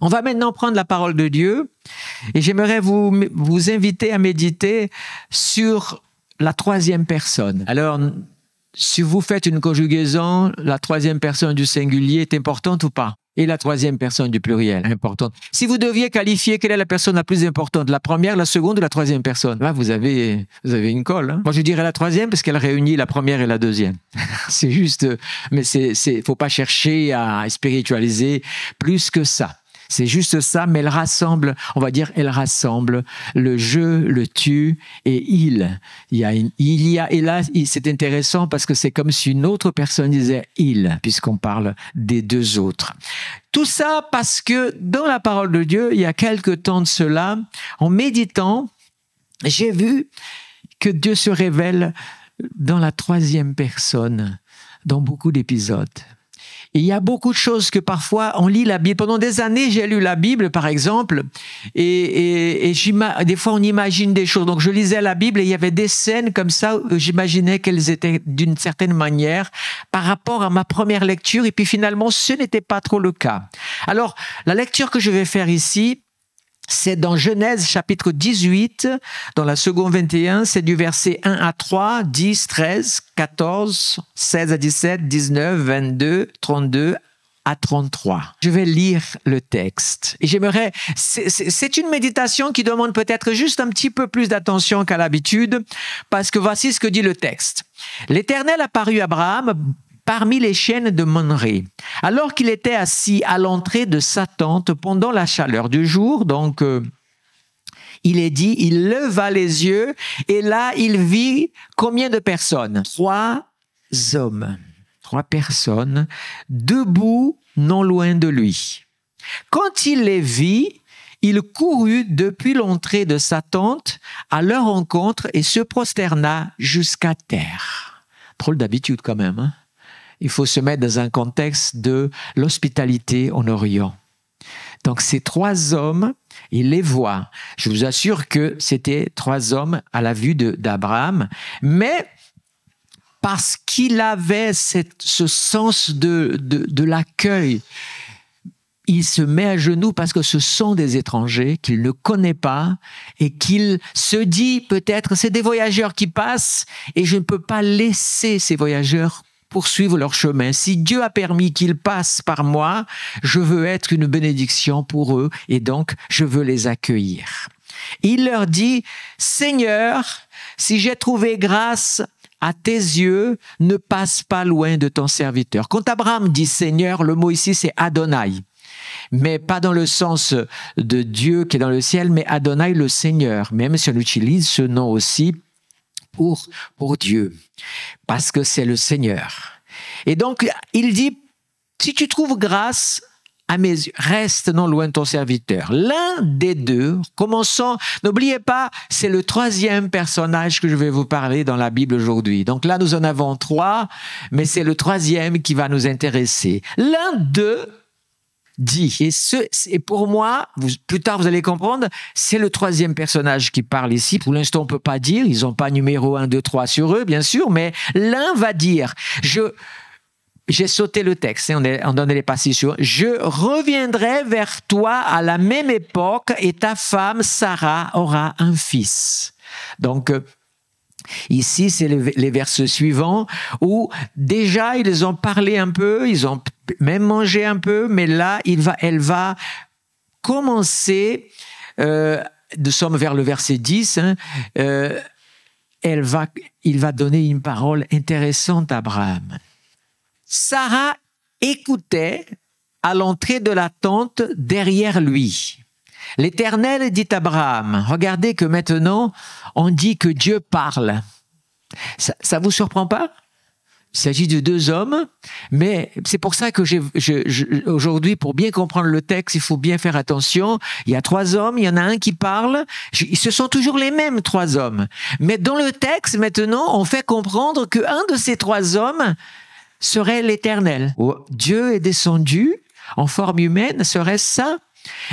On va maintenant prendre la parole de Dieu et j'aimerais vous inviter à méditer sur la troisième personne. Alors, si vous faites une conjugaison, la troisième personne du singulier est importante ou pas? Et la troisième personne du pluriel, importante. Si vous deviez qualifier quelle est la personne la plus importante, la première, la seconde ou la troisième personne, là, vous avez une colle. Hein? Moi, je dirais la troisième parce qu'elle réunit la première et la deuxième. C'est juste, mais faut pas chercher à spiritualiser plus que ça. C'est juste ça, mais elle rassemble, on va dire, elle rassemble le je, le tu et il. Et là, c'est intéressant parce que c'est comme si une autre personne disait il, puisqu'on parle des deux autres. Tout ça parce que dans la parole de Dieu, il y a quelque temps de cela, en méditant, j'ai vu que Dieu se révèle dans la troisième personne, dans beaucoup d'épisodes. Il y a beaucoup de choses que parfois on lit la Bible. Pendant des années, j'ai lu la Bible, par exemple, et des fois on imagine des choses. Donc je lisais la Bible et il y avait des scènes comme ça où j'imaginais qu'elles étaient d'une certaine manière par rapport à ma première lecture. Et puis finalement, ce n'était pas trop le cas. Alors, la lecture que je vais faire ici, c'est dans Genèse chapitre 18, dans la seconde 21, c'est du verset 1 à 3, 10, 13, 14, 16 à 17, 19, 22, 32 à 33. Je vais lire le texte. Et j'aimerais, c'est une méditation qui demande peut-être juste un petit peu plus d'attention qu'à l'habitude, parce que voici ce que dit le texte. L'Éternel apparut à Abraham parmi les chênes de Mamré, alors qu'il était assis à l'entrée de sa tente pendant la chaleur du jour. Donc, il est dit, il leva les yeux et là, il vit combien de personnes? 3 hommes, 3 personnes, debout non loin de lui. Quand il les vit, il courut depuis l'entrée de sa tente à leur rencontre et se prosterna jusqu'à terre. Drôle d'habitude quand même, hein? Il faut se mettre dans un contexte de l'hospitalité en Orient. Donc ces 3 hommes, il les voit. Je vous assure que c'était 3 hommes à la vue d'Abraham, mais parce qu'il avait ce sens de l'accueil, il se met à genoux parce que ce sont des étrangers qu'il ne connaît pas et qu'il se dit peut-être c'est des voyageurs qui passent et je ne peux pas laisser ces voyageurs poursuivre leur chemin. Si Dieu a permis qu'ils passent par moi, je veux être une bénédiction pour eux et donc je veux les accueillir. Il leur dit, Seigneur, si j'ai trouvé grâce à tes yeux, ne passe pas loin de ton serviteur. Quand Abraham dit Seigneur, le mot ici c'est Adonai, mais pas dans le sens de Dieu qui est dans le ciel, mais Adonai le Seigneur, même si on utilise ce nom aussi pour Dieu, parce que c'est le Seigneur. Et donc, il dit, si tu trouves grâce à mes yeux, reste non loin de ton serviteur. L'un des deux, commençons, n'oubliez pas, c'est le 3e personnage que je vais vous parler dans la Bible aujourd'hui. Donc là, nous en avons 3, mais c'est le 3e qui va nous intéresser. L'un d'eux dit, et pour moi, plus tard vous allez comprendre, c'est le 3e personnage qui parle ici. Pour l'instant, on ne peut pas dire, ils n'ont pas numéro 1, 2, 3 sur eux, bien sûr, mais l'un va dire, j'ai sauté le texte, on donne les partitions, je reviendrai vers toi à la même époque et ta femme Sarah aura un fils. Donc, ici, c'est les versets suivants où déjà ils ont parlé un peu, ils ont même mangé un peu, mais là, elle va commencer, nous sommes vers le verset 10, il va donner une parole intéressante à Abraham. Sarah écoutait à l'entrée de la tente derrière lui. L'Éternel dit à Abraham, regardez que maintenant, on dit que Dieu parle. Ça vous surprend pas? Il s'agit de 2 hommes, mais c'est pour ça que aujourd'hui, pour bien comprendre le texte, il faut bien faire attention. Il y a 3 hommes, il y en a un qui parle. Ce sont toujours les mêmes 3 hommes. Mais dans le texte, maintenant, on fait comprendre qu'un de ces 3 hommes serait l'Éternel. Dieu est descendu en forme humaine, serait-ce ça?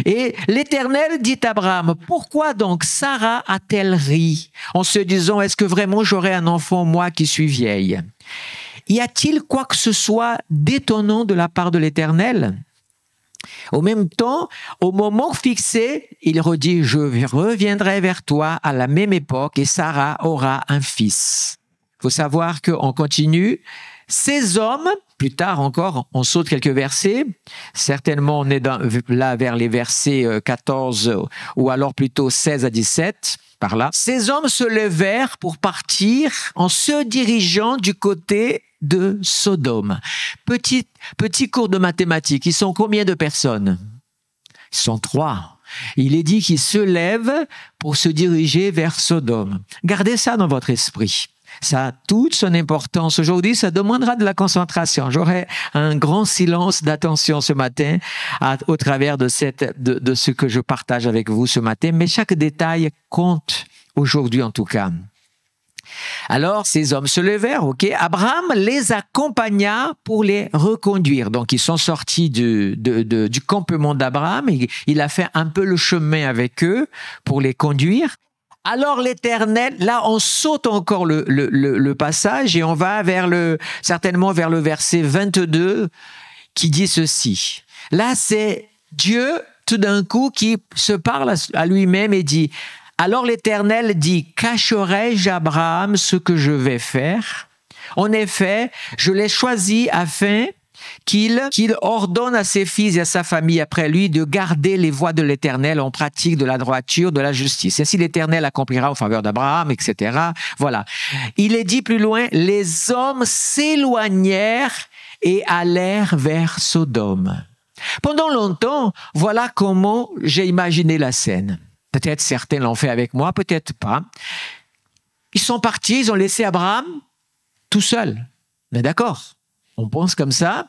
Et l'Éternel dit à Abraham, pourquoi donc Sarah a-t-elle ri en se disant, est-ce que vraiment j'aurai un enfant, moi qui suis vieille? Y a-t-il quoi que ce soit d'étonnant de la part de l'Éternel? Au même temps, au moment fixé, il redit, je reviendrai vers toi à la même époque et Sarah aura un fils. Il faut savoir qu'on continue. Ces hommes, plus tard encore, on saute quelques versets, certainement on est là vers les versets 14 ou alors plutôt 16 à 17, par là. Ces hommes se levèrent pour partir en se dirigeant du côté de Sodome. Petit cours de mathématiques, ils sont combien de personnes? Ils sont 3. Il est dit qu'ils se lèvent pour se diriger vers Sodome. Gardez ça dans votre esprit. Ça a toute son importance. Aujourd'hui, ça demandera de la concentration. J'aurai un grand silence d'attention ce matin au travers de ce que je partage avec vous ce matin. Mais chaque détail compte aujourd'hui en tout cas. Alors, ces hommes se levèrent, ok. Abraham les accompagna pour les reconduire. Donc, ils sont sortis du campement d'Abraham. Il a fait un peu le chemin avec eux pour les conduire. Alors l'Éternel, là on saute encore le passage et on va certainement vers le verset 22 qui dit ceci. Là c'est Dieu tout d'un coup qui se parle à lui-même et dit, alors l'Éternel dit, cacherai-je à Abraham ce que je vais faire? En effet, je l'ai choisi afin qu'il ordonne à ses fils et à sa famille après lui de garder les voies de l'Éternel en pratique de la droiture, de la justice. Ainsi l'Éternel accomplira en faveur d'Abraham, etc. Voilà. Il est dit plus loin, les hommes s'éloignèrent et allèrent vers Sodome. Pendant longtemps, voilà comment j'ai imaginé la scène. Peut-être certains l'ont fait avec moi, peut-être pas. Ils sont partis, ils ont laissé Abraham tout seul. On est d'accord? On pense comme ça.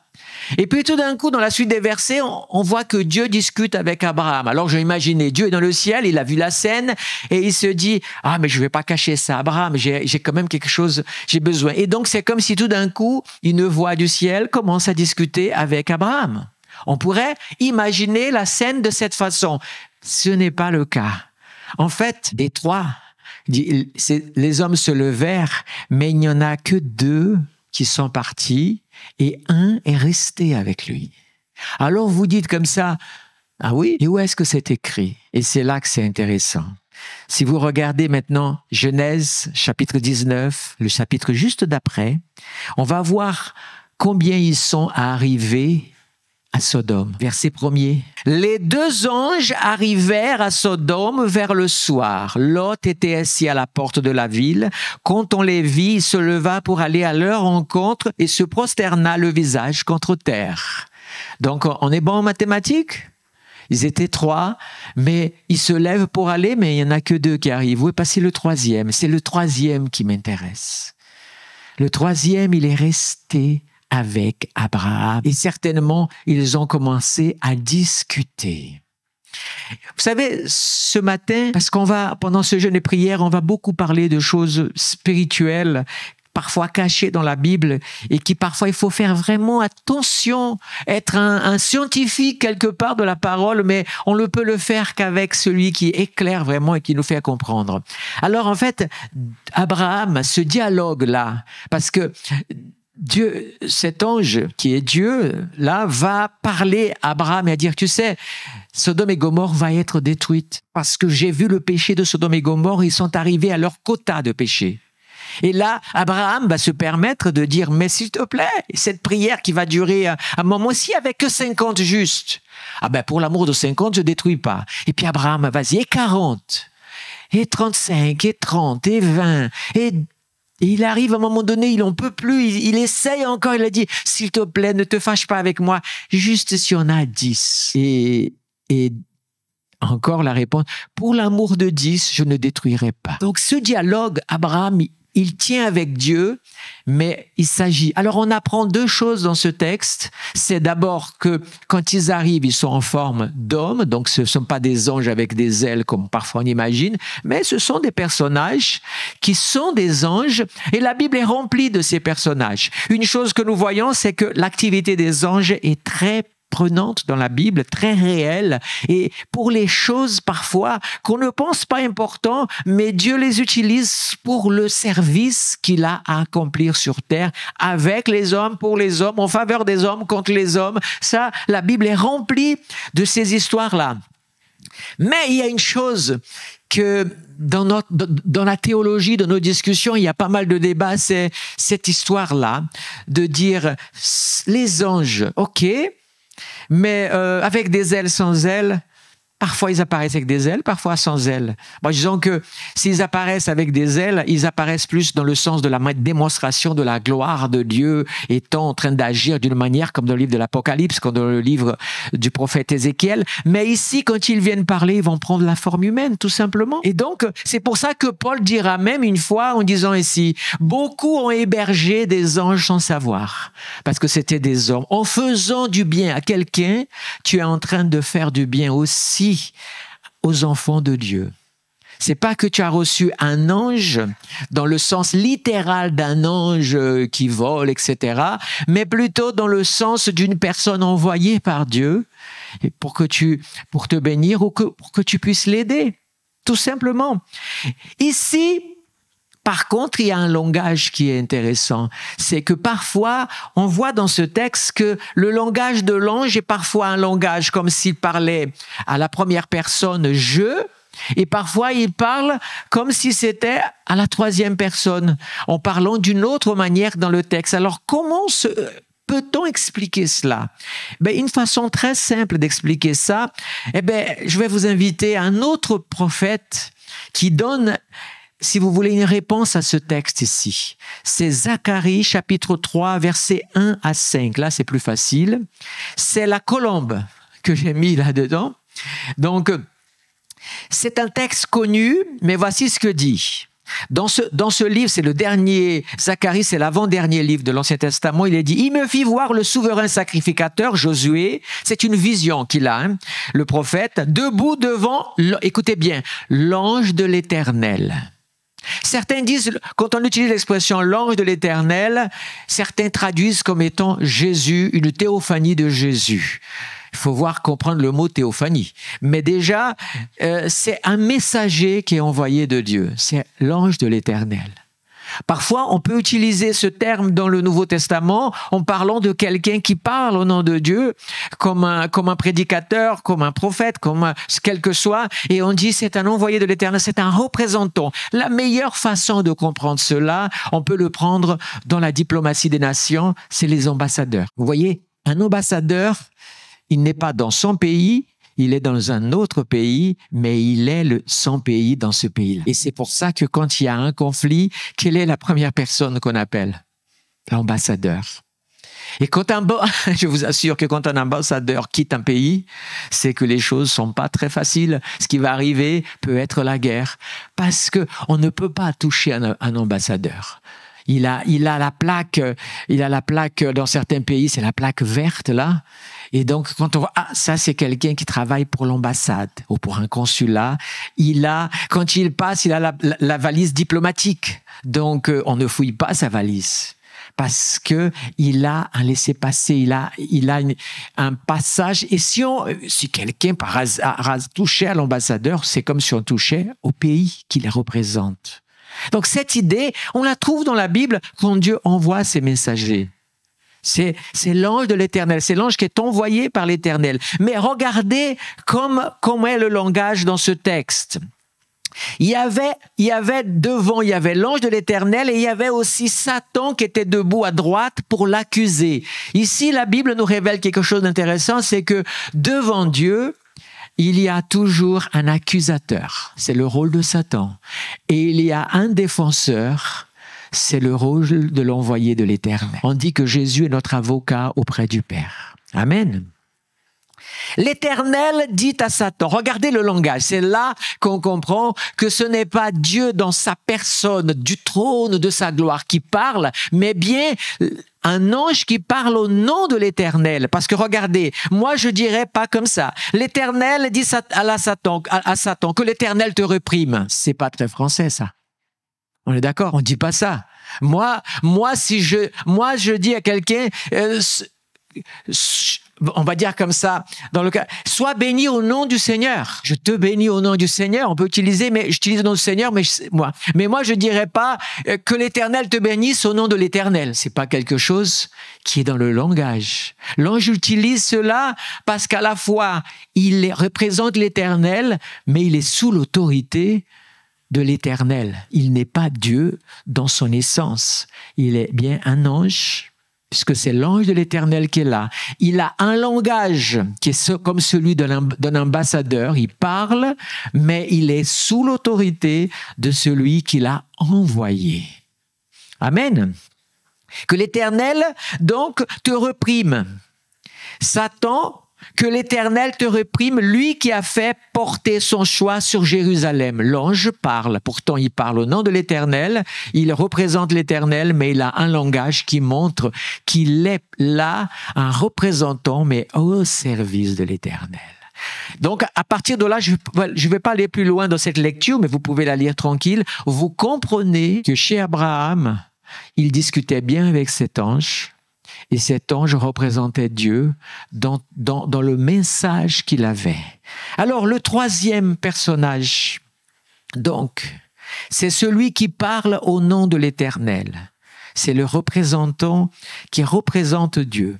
Et puis tout d'un coup, dans la suite des versets, on voit que Dieu discute avec Abraham. Alors j'ai imaginé, Dieu est dans le ciel, il a vu la scène et il se dit, ah mais je vais pas cacher ça, Abraham, j'ai quand même quelque chose, j'ai besoin. Et donc c'est comme si tout d'un coup, une voix du ciel commence à discuter avec Abraham. On pourrait imaginer la scène de cette façon. Ce n'est pas le cas. En fait, des 3, les hommes se levèrent, mais il n'y en a que 2 qui sont partis et un est resté avec lui. Alors vous dites comme ça, ah oui, et où est-ce que c'est écrit? Et c'est là que c'est intéressant. Si vous regardez maintenant Genèse chapitre 19, le chapitre juste d'après, on va voir combien ils sont arrivés à Sodome. Verset 1er. Les 2 anges arrivèrent à Sodome vers le soir. Lot était assis à la porte de la ville. Quand on les vit, il se leva pour aller à leur rencontre et se prosterna le visage contre terre. Donc, on est bon en mathématiques? Ils étaient 3, mais ils se lèvent pour aller, mais il n'y en a que 2 qui arrivent. Où est passé le 3e? C'est le 3e qui m'intéresse. Le 3e, il est resté avec Abraham. Et certainement, ils ont commencé à discuter. Vous savez, ce matin, parce pendant ce jeûne et prière, on va beaucoup parler de choses spirituelles, parfois cachées dans la Bible, et qui parfois, il faut faire vraiment attention, être un scientifique quelque part de la parole, mais on ne peut le faire qu'avec celui qui éclaire vraiment et qui nous fait comprendre. Alors, en fait, Abraham, ce dialogue-là, parce que Dieu, cet ange qui est Dieu, là, va parler à Abraham et à dire, tu sais, Sodome et Gomorrhe va être détruite parce que j'ai vu le péché de Sodome et Gomorrhe, ils sont arrivés à leur quota de péché. Et là, Abraham va se permettre de dire, mais s'il te plaît, cette prière qui va durer un moment, si avec que 50 justes, ah ben pour l'amour de 50, je ne détruis pas. Et puis Abraham, vas-y, et 40, et 35, et 30, et 20, et il arrive à un moment donné, il n'en peut plus, il essaye encore, il a dit, s'il te plaît, ne te fâche pas avec moi, juste si on a 10. Et encore la réponse, pour l'amour de 10, je ne détruirai pas. Donc ce dialogue, Abraham, il tient avec Dieu, mais il s'agit. Alors on apprend 2 choses dans ce texte. C'est d'abord que quand ils arrivent, ils sont en forme d'hommes, donc ce ne sont pas des anges avec des ailes comme parfois on imagine, mais ce sont des personnages qui sont des anges et la Bible est remplie de ces personnages. Une chose que nous voyons, c'est que l'activité des anges est très surprenantes dans la Bible, très réelles, et pour les choses parfois qu'on ne pense pas importantes, mais Dieu les utilise pour le service qu'il a à accomplir sur terre, avec les hommes, pour les hommes, en faveur des hommes, contre les hommes. Ça, la Bible est remplie de ces histoires-là. Mais il y a une chose que dans la théologie, dans nos discussions, il y a pas mal de débats, c'est cette histoire-là de dire les anges, ok, mais avec des ailes, sans ailes. Parfois, ils apparaissent avec des ailes, parfois sans ailes. Bon, disons que s'ils apparaissent avec des ailes, ils apparaissent plus dans le sens de la démonstration de la gloire de Dieu étant en train d'agir d'une manière comme dans le livre de l'Apocalypse, comme dans le livre du prophète Ézéchiel. Mais ici, quand ils viennent parler, ils vont prendre la forme humaine, tout simplement. Et donc, c'est pour ça que Paul dira même une fois, en disant ici, beaucoup ont hébergé des anges sans savoir, parce que c'était des hommes. En faisant du bien à quelqu'un, tu es en train de faire du bien aussi aux enfants de Dieu. C'est pas que tu as reçu un ange dans le sens littéral d'un ange qui vole, etc., mais plutôt dans le sens d'une personne envoyée par Dieu pour te bénir ou pour que tu puisses l'aider, tout simplement. Ici, par contre, il y a un langage qui est intéressant. C'est que parfois, on voit dans ce texte que le langage de l'ange est parfois un langage comme s'il parlait à la première personne « je », et parfois il parle comme si c'était à la troisième personne, en parlant d'une autre manière dans le texte. Alors, comment peut-on expliquer cela? Une façon très simple d'expliquer ça, je vais vous inviter à un autre prophète qui donne, si vous voulez, une réponse à ce texte ici. C'est Zacharie, chapitre 3, versets 1 à 5. Là, c'est plus facile. C'est la colombe que j'ai mis là-dedans. Donc, c'est un texte connu, mais voici ce que dit. Dans ce livre, c'est le dernier, Zacharie, c'est l'avant-dernier livre de l'Ancien Testament, il est dit, il me fit voir le souverain sacrificateur, Josué, c'est une vision qu'il a, le prophète, debout devant, écoutez bien, l'ange de l'Éternel. Certains disent, quand on utilise l'expression l'ange de l'Éternel, certains traduisent comme étant Jésus, une théophanie de Jésus. Il faut comprendre le mot théophanie. Mais déjà, c'est un messager qui est envoyé de Dieu. C'est l'ange de l'Éternel. Parfois, on peut utiliser ce terme dans le Nouveau Testament en parlant de quelqu'un qui parle au nom de Dieu, comme un prédicateur, comme un prophète, quel que soit, et on dit c'est un envoyé de l'Éternel, c'est un représentant. La meilleure façon de comprendre cela, on peut le prendre dans la diplomatie des nations, c'est les ambassadeurs. Vous voyez, un ambassadeur, il n'est pas dans son pays, il est dans un autre pays, mais il est son pays dans ce pays-là. Et c'est pour ça que quand il y a un conflit, quelle est la première personne qu'on appelle? L'ambassadeur. Et je vous assure que quand un ambassadeur quitte un pays, c'est que les choses sont pas très faciles. Ce qui va arriver peut être la guerre. Parce qu'on ne peut pas toucher un ambassadeur. Il a la plaque dans certains pays, c'est la plaque verte là. Et donc, quand on voit, ça c'est quelqu'un qui travaille pour l'ambassade ou pour un consulat, quand il passe, il a la valise diplomatique. Donc, on ne fouille pas sa valise. Parce que il a un laissez-passer, il a un passage. Et si quelqu'un par hasard touchait à l'ambassadeur, c'est comme si on touchait au pays qui les représente. Donc cette idée, on la trouve dans la Bible quand Dieu envoie ses messagers. C'est l'ange de l'Éternel, c'est l'ange qui est envoyé par l'Éternel. Mais regardez comment est le langage dans ce texte. Il y avait devant, il y avait l'ange de l'Éternel et il y avait aussi Satan qui était debout à droite pour l'accuser. Ici, la Bible nous révèle quelque chose d'intéressant, c'est que devant Dieu, il y a toujours un accusateur, c'est le rôle de Satan. Et il y a un défenseur, c'est le rôle de l'envoyé de l'Éternel. On dit que Jésus est notre avocat auprès du Père. Amen. L'Éternel dit à Satan, regardez le langage, c'est là qu'on comprend que ce n'est pas Dieu dans sa personne, du trône de sa gloire qui parle, mais bien un ange qui parle au nom de l'Éternel. Parce que regardez, moi je dirais pas comme ça. L'Éternel dit à Satan que l'Éternel te réprime. C'est pas très français ça. On est d'accord? On dit pas ça. Moi je dis à quelqu'un, on va dire comme ça, dans le cas, sois béni au nom du Seigneur. Je te bénis au nom du Seigneur. On peut utiliser, mais j'utilise le nom du Seigneur, mais moi, je dirais pas que l'Éternel te bénisse au nom de l'Éternel. C'est pas quelque chose qui est dans le langage. L'ange utilise cela parce qu'à la fois, il représente l'Éternel, mais il est sous l'autorité de l'Éternel. Il n'est pas Dieu dans son essence. Il est bien un ange, puisque c'est l'ange de l'Éternel qui est là. Il a un langage qui est comme celui d'un ambassadeur. Il parle, mais il est sous l'autorité de celui qui l'a envoyé. Amen. Que l'Éternel, donc, te reprime. Satan, que l'Éternel te réprime, lui qui a fait porter son choix sur Jérusalem. L'ange parle, pourtant il parle au nom de l'Éternel, il représente l'Éternel, mais il a un langage qui montre qu'il est là, un représentant, mais au service de l'Éternel. Donc, à partir de là, je ne vais pas aller plus loin dans cette lecture, mais vous pouvez la lire tranquille. Vous comprenez que chez Abraham, il discutait bien avec cet ange, et cet ange représentait Dieu dans le message qu'il avait. Alors, le troisième personnage, donc, c'est celui qui parle au nom de l'Éternel. C'est le représentant qui représente Dieu.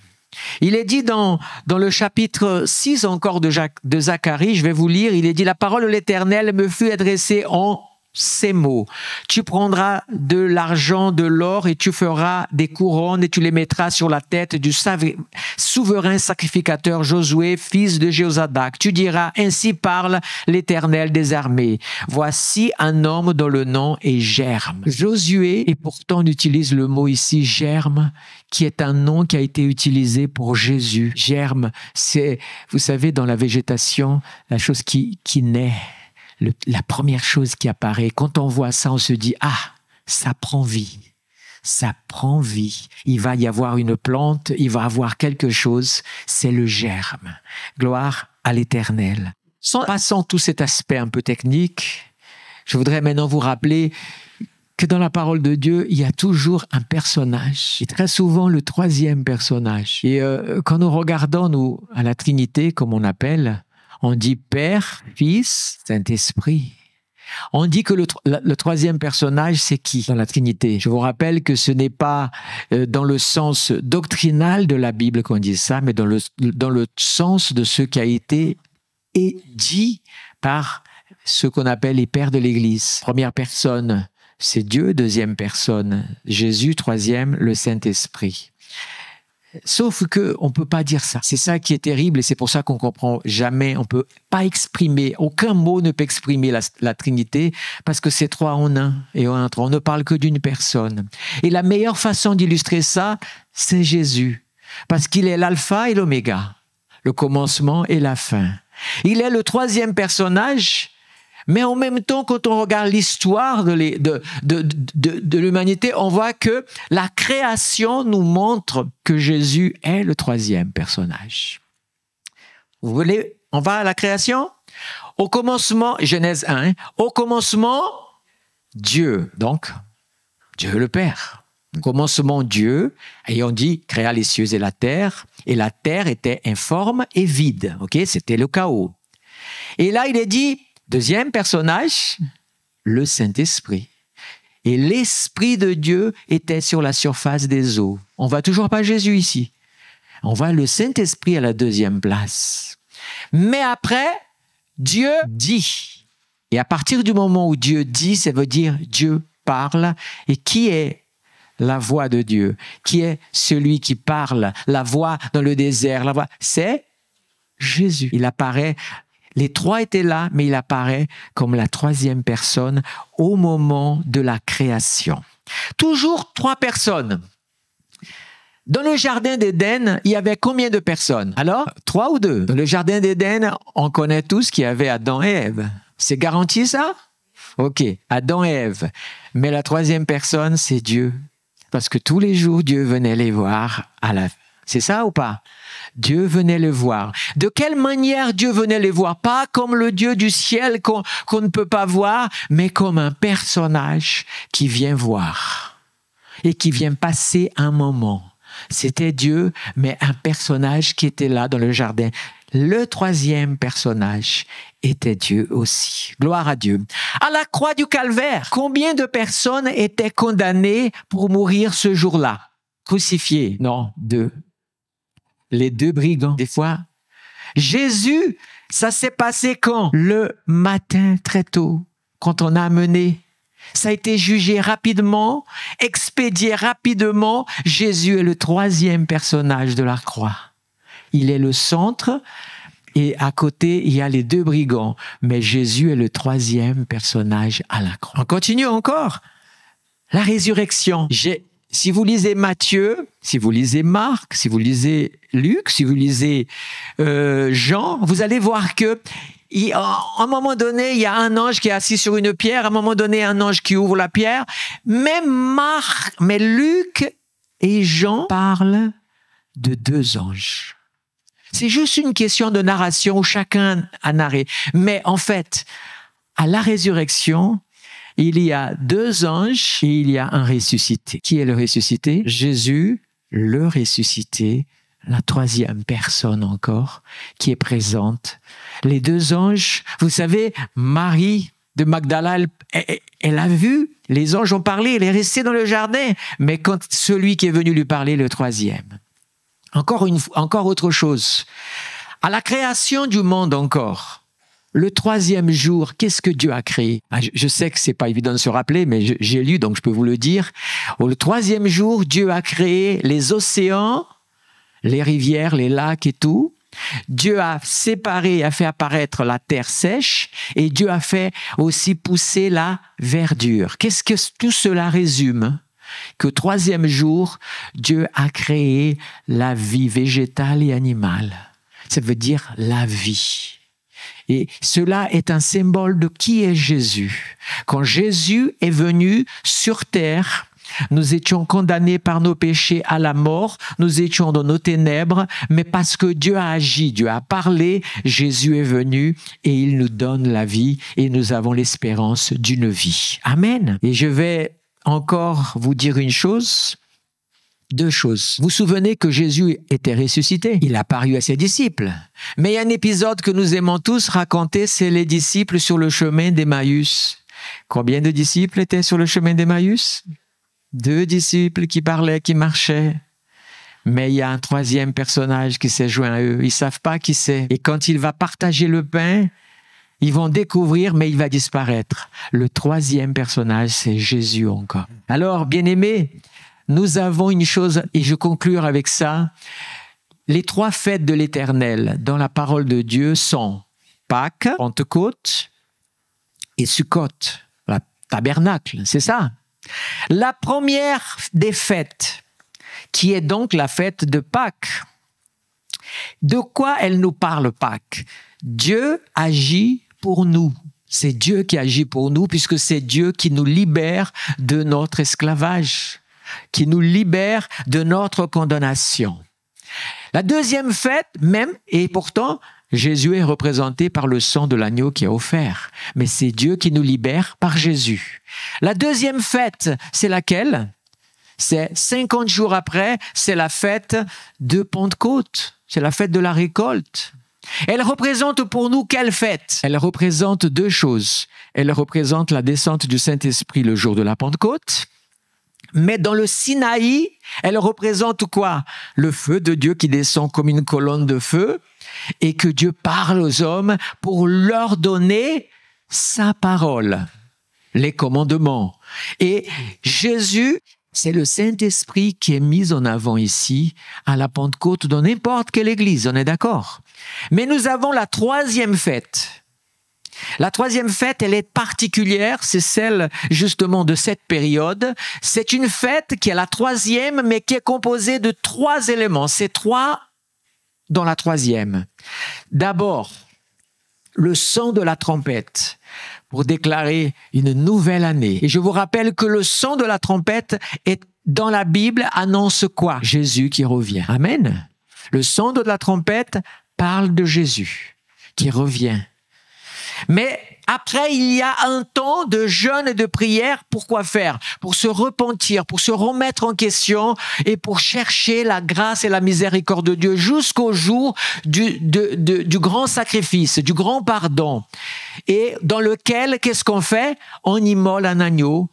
Il est dit dans le chapitre 6 encore de Zacharie, je vais vous lire, il est dit « La parole de l'Éternel me fut adressée en ces mots. Tu prendras de l'argent, de l'or et tu feras des couronnes et tu les mettras sur la tête du souverain sacrificateur Josué, fils de Jéhozadak. Tu diras, ainsi parle l'Éternel des armées. Voici un homme dont le nom est Germe. Josué, et pourtant on utilise le mot ici Germe, qui est un nom qui a été utilisé pour Jésus. Germe, c'est, vous savez, dans la végétation, la chose qui naît. La première chose qui apparaît, quand on voit ça, on se dit « Ah, ça prend vie, ça prend vie. Il va y avoir une plante, il va y avoir quelque chose, c'est le germe. » Gloire à l'Éternel. Passant tout cet aspect un peu technique, je voudrais maintenant vous rappeler que dans la parole de Dieu, il y a toujours un personnage, et très souvent le troisième personnage. Et quand nous regardons, nous, à la Trinité, comme on appelle, on dit Père, Fils, Saint-Esprit. On dit que le troisième personnage, c'est qui dans la Trinité? Je vous rappelle que ce n'est pas dans le sens doctrinal de la Bible qu'on dit ça, mais dans le sens de ce qui a été dit par ce qu'on appelle les pères de l'Église. Première personne, c'est Dieu. Deuxième personne, Jésus. Troisième, le Saint-Esprit. Sauf que on peut pas dire ça. C'est ça qui est terrible et c'est pour ça qu'on comprend jamais. On peut pas exprimer. Aucun mot ne peut exprimer la Trinité parce que c'est trois en un et en un trois. On ne parle que d'une personne. Et la meilleure façon d'illustrer ça, c'est Jésus, parce qu'il est l'alpha et l'oméga, le commencement et la fin. Il est le troisième personnage. Mais en même temps, quand on regarde l'histoire de l'humanité, on voit que la création nous montre que Jésus est le troisième personnage. Vous voulez, on va à la création? Au commencement, Genèse 1, au commencement, Dieu, donc Dieu le Père. Au commencement, Dieu, et on dit, créa les cieux et la terre était informe et vide. Ok, c'était le chaos. Et là, il est dit, deuxième personnage, le Saint-Esprit. Et l'Esprit de Dieu était sur la surface des eaux. On ne voit toujours pas Jésus ici. On voit le Saint-Esprit à la deuxième place. Mais après, Dieu dit. Et à partir du moment où Dieu dit, ça veut dire Dieu parle. Et qui est la voix de Dieu? Qui est celui qui parle? La voix dans le désert, la voix, c'est Jésus. Il apparaît. Les trois étaient là, mais il apparaît comme la troisième personne au moment de la création. Toujours trois personnes. Dans le jardin d'Éden, il y avait combien de personnes? Alors, 3 ou 2? Dans le jardin d'Éden, on connaît tous qu'il y avait Adam et Ève. C'est garanti ça? Ok, Adam et Ève. Mais la troisième personne, c'est Dieu. Parce que tous les jours, Dieu venait les voir à la fin. C'est ça ou pas? Dieu venait les voir. De quelle manière Dieu venait les voir? Pas comme le Dieu du ciel qu'on ne peut pas voir, mais comme un personnage qui vient voir et qui vient passer un moment. C'était Dieu, mais un personnage qui était là dans le jardin. Le troisième personnage était Dieu aussi. Gloire à Dieu. À la croix du Calvaire, combien de personnes étaient condamnées pour mourir ce jour-là? Crucifiées? Non, 2. Les 2 brigands, des fois. Jésus, ça s'est passé quand? Le matin très tôt, quand on a amené. Ça a été jugé rapidement, expédié rapidement. Jésus est le troisième personnage de la croix. Il est le centre et à côté, il y a les 2 brigands. Mais Jésus est le troisième personnage à la croix. On continue encore. La résurrection. Si vous lisez Matthieu, si vous lisez Marc, si vous lisez Luc, si vous lisez Jean, vous allez voir que à un moment donné, il y a un ange qui est assis sur une pierre, à un moment donné, un ange qui ouvre la pierre. Mais Luc et Jean parlent de 2 anges. C'est juste une question de narration où chacun a narré. Mais en fait, à la résurrection, il y a 2 anges et il y a un ressuscité. Qui est le ressuscité? Jésus, le ressuscité, la troisième personne encore qui est présente. Les 2 anges, vous savez, Marie de Magdala, elle a vu, les anges ont parlé, elle est restée dans le jardin, mais quand celui qui est venu lui parler, le troisième. Encore autre chose. À la création du monde encore, le 3e jour, qu'est-ce que Dieu a créé? Je sais que c'est pas évident de se rappeler, mais j'ai lu, donc je peux vous le dire. Le 3e jour, Dieu a créé les océans, les rivières, les lacs et tout. Dieu a séparé, a fait apparaître la terre sèche et Dieu a fait aussi pousser la verdure. Qu'est-ce que tout cela résume? Que 3e jour, Dieu a créé la vie végétale et animale. Ça veut dire la vie. Et cela est un symbole de qui est Jésus. Quand Jésus est venu sur terre, nous étions condamnés par nos péchés à la mort, nous étions dans nos ténèbres, mais parce que Dieu a agi, Dieu a parlé, Jésus est venu et il nous donne la vie et nous avons l'espérance d'une vie. Amen. Et je vais encore vous dire une chose, 2 choses. Vous vous souvenez que Jésus était ressuscité? Il a apparu à ses disciples. Mais il y a un épisode que nous aimons tous raconter, c'est les disciples sur le chemin d'Emmaüs. Combien de disciples étaient sur le chemin d'Emmaüs? 2 disciples qui parlaient, qui marchaient. Mais il y a un 3e personnage qui s'est joint à eux. Ils ne savent pas qui c'est. Et quand il va partager le pain, ils vont découvrir, mais il va disparaître. Le 3e personnage, c'est Jésus encore. Alors, bien-aimés, nous avons une chose, et je conclure avec ça. Les 3 fêtes de l'Éternel dans la parole de Dieu sont Pâques, Pentecôte et Sukkot, la tabernacle, c'est ça. La première des fêtes, qui est donc la fête de Pâques. De quoi elle nous parle, Pâques? Dieu agit pour nous. C'est Dieu qui agit pour nous, puisque c'est Dieu qui nous libère de notre esclavage, qui nous libère de notre condamnation. La 2e fête, même, et pourtant, Jésus est représenté par le sang de l'agneau qui est offert. Mais c'est Dieu qui nous libère par Jésus. La 2e fête, c'est laquelle? C'est 50 jours après, c'est la fête de Pentecôte. C'est la fête de la récolte. Elle représente pour nous quelle fête? Elle représente 2 choses. Elle représente la descente du Saint-Esprit le jour de la Pentecôte. Mais dans le Sinaï, elle représente quoi? Le feu de Dieu qui descend comme une colonne de feu et que Dieu parle aux hommes pour leur donner sa parole, les commandements. Et Jésus, c'est le Saint-Esprit qui est mis en avant ici à la Pentecôte dans n'importe quelle église, on est d'accord? Mais nous avons la 3e fête. La 3e fête, elle est particulière, c'est celle justement de cette période. C'est une fête qui est la 3e, mais qui est composée de 3 éléments. C'est 3 dans la 3e. D'abord, le son de la trompette pour déclarer une nouvelle année. Et je vous rappelle que le son de la trompette dans la Bible annonce quoi? Jésus qui revient. Amen. Le son de la trompette parle de Jésus qui revient. Mais après, il y a un temps de jeûne et de prière. Pour quoi faire? Pour se repentir, pour se remettre en question et pour chercher la grâce et la miséricorde de Dieu jusqu'au jour du grand sacrifice, du grand pardon. Et dans lequel, qu'est-ce qu'on fait? On immole un agneau.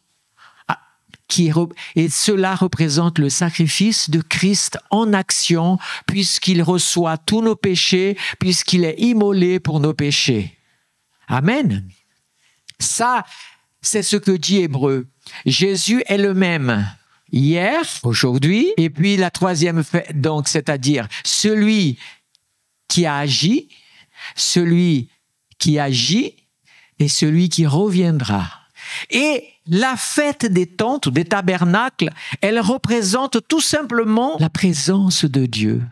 Et cela représente le sacrifice de Christ en action, puisqu'il reçoit tous nos péchés, puisqu'il est immolé pour nos péchés. Amen. Ça, c'est ce que dit Hébreu. Jésus est le même hier, aujourd'hui, et puis la troisième, donc, c'est-à-dire celui qui a agi, celui qui agit et celui qui reviendra. Et la fête des tentes ou des tabernacles, elle représente tout simplement la présence de Dieu.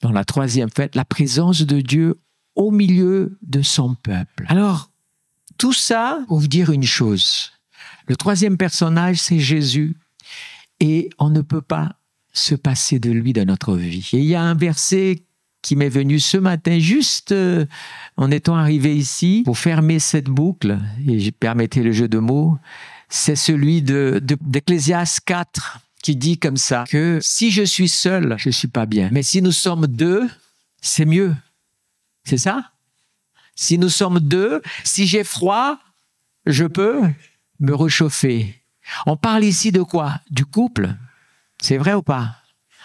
Dans la troisième fête, la présence de Dieu au milieu de son peuple. Alors, tout ça pour vous dire une chose. Le troisième personnage, c'est Jésus. Et on ne peut pas se passer de lui dans notre vie. Et il y a un verset qui m'est venu ce matin, juste en étant arrivé ici, pour fermer cette boucle, et permettez le jeu de mots, c'est celui d'Ecclésiaste 4, qui dit comme ça, que si je suis seul, je ne suis pas bien. Mais si nous sommes deux, c'est mieux. C'est ça? Si nous sommes deux, si j'ai froid, je peux me réchauffer. On parle ici de quoi? Du couple. C'est vrai ou pas?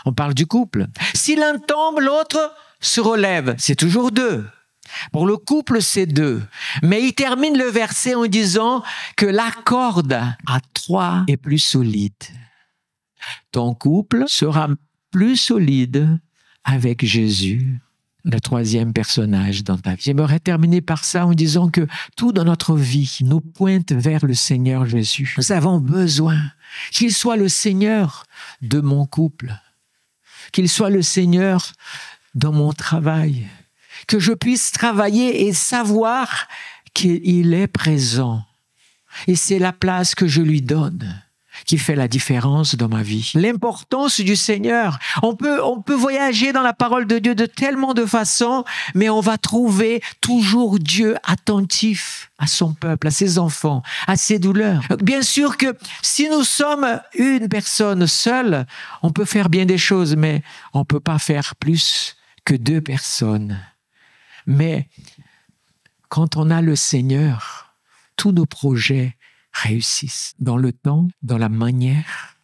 On parle du couple. Si l'un tombe, l'autre se relève. C'est toujours deux. Pour le couple, c'est deux. Mais il termine le verset en disant que la corde à trois est plus solide. Ton couple sera plus solide avec Jésus, le troisième personnage dans ta vie. J'aimerais terminer par ça en disant que tout dans notre vie nous pointe vers le Seigneur Jésus. Nous avons besoin qu'il soit le Seigneur de mon couple, qu'il soit le Seigneur dans mon travail, que je puisse travailler et savoir qu'il est présent. Et c'est la place que je lui donne qui fait la différence dans ma vie. L'importance du Seigneur. On peut voyager dans la parole de Dieu de tellement de façons, mais on va trouver toujours Dieu attentif à son peuple, à ses enfants, à ses douleurs. Bien sûr que si nous sommes une personne seule, on peut faire bien des choses, mais on ne peut pas faire plus que deux personnes. Mais quand on a le Seigneur, tous nos projets réussissent dans le temps, dans la manière.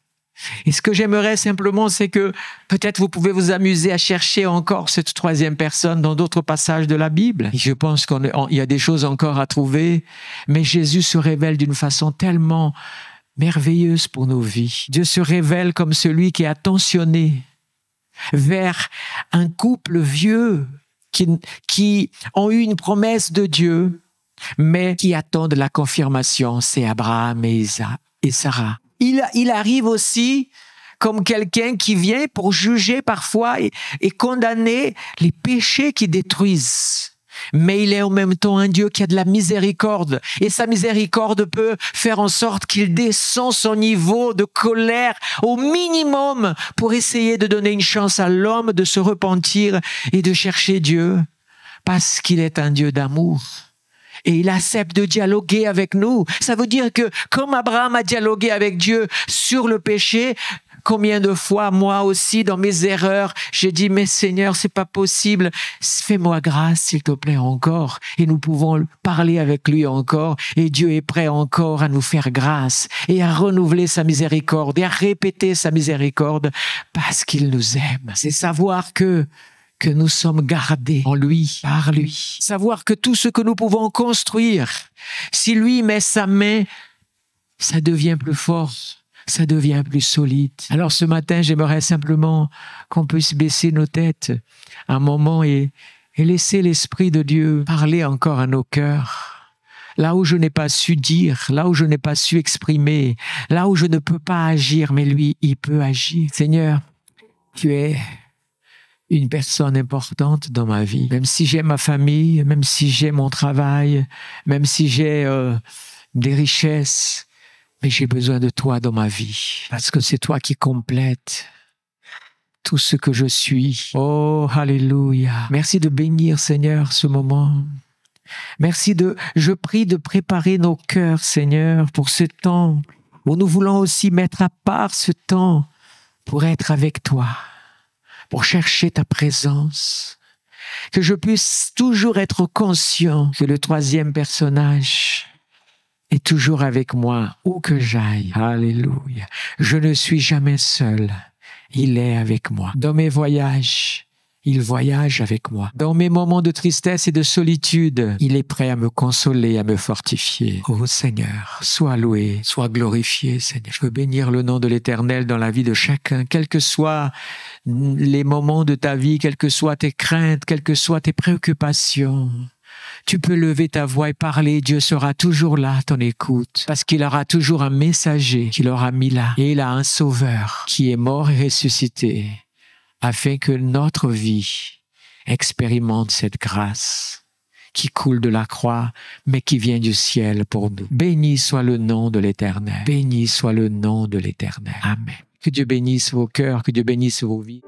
Et ce que j'aimerais simplement, c'est que peut-être vous pouvez vous amuser à chercher encore cette troisième personne dans d'autres passages de la Bible. Et je pense qu'il y a des choses encore à trouver, mais Jésus se révèle d'une façon tellement merveilleuse pour nos vies. Dieu se révèle comme celui qui est attentionné vers un couple vieux qui ont eu une promesse de Dieu, mais qui attendent la confirmation. C'est Abraham et Sarah. Il arrive aussi comme quelqu'un qui vient pour juger parfois et condamner les péchés qui détruisent. Mais il est en même temps un Dieu qui a de la miséricorde. Et sa miséricorde peut faire en sorte qu'il descend son niveau de colère au minimum pour essayer de donner une chance à l'homme de se repentir et de chercher Dieu. Parce qu'il est un Dieu d'amour. Et il accepte de dialoguer avec nous. Ça veut dire que comme Abraham a dialogué avec Dieu sur le péché, combien de fois, moi aussi, dans mes erreurs, j'ai dit, mais Seigneur, c'est pas possible. Fais-moi grâce, s'il te plaît, encore. Et nous pouvons parler avec lui encore. Et Dieu est prêt encore à nous faire grâce et à renouveler sa miséricorde et à répéter sa miséricorde parce qu'il nous aime. C'est savoir que nous sommes gardés en lui, par lui. Savoir que tout ce que nous pouvons construire, si lui met sa main, ça devient plus fort, ça devient plus solide. Alors ce matin, j'aimerais simplement qu'on puisse baisser nos têtes un moment et laisser l'Esprit de Dieu parler encore à nos cœurs. Là où je n'ai pas su dire, là où je n'ai pas su exprimer, là où je ne peux pas agir, mais lui, il peut agir. Seigneur, tu es une personne importante dans ma vie. Même si j'ai ma famille, même si j'ai mon travail, même si j'ai des richesses, mais j'ai besoin de toi dans ma vie. Parce que c'est toi qui complètes tout ce que je suis. Oh, alléluia. Merci de bénir, Seigneur, ce moment. Je prie de préparer nos cœurs, Seigneur, pour ce temps où nous voulons aussi mettre à part ce temps pour être avec toi, pour chercher ta présence. Que je puisse toujours être conscient que le troisième personnage est toujours avec moi, où que j'aille. Alléluia. Je ne suis jamais seul. Il est avec moi. Dans mes voyages, il voyage avec moi. Dans mes moments de tristesse et de solitude, il est prêt à me consoler, à me fortifier. Oh Seigneur, sois loué, sois glorifié, Seigneur. Je veux bénir le nom de l'Éternel dans la vie de chacun, quels que soient les moments de ta vie, quelles que soient tes craintes, quelles que soient tes préoccupations. Tu peux lever ta voix et parler, Dieu sera toujours là à ton écoute, parce qu'il aura toujours un messager qu'il aura mis là, et il a un sauveur qui est mort et ressuscité, afin que notre vie expérimente cette grâce qui coule de la croix, mais qui vient du ciel pour nous. Béni soit le nom de l'Éternel. Béni soit le nom de l'Éternel. Amen. Que Dieu bénisse vos cœurs, que Dieu bénisse vos vies.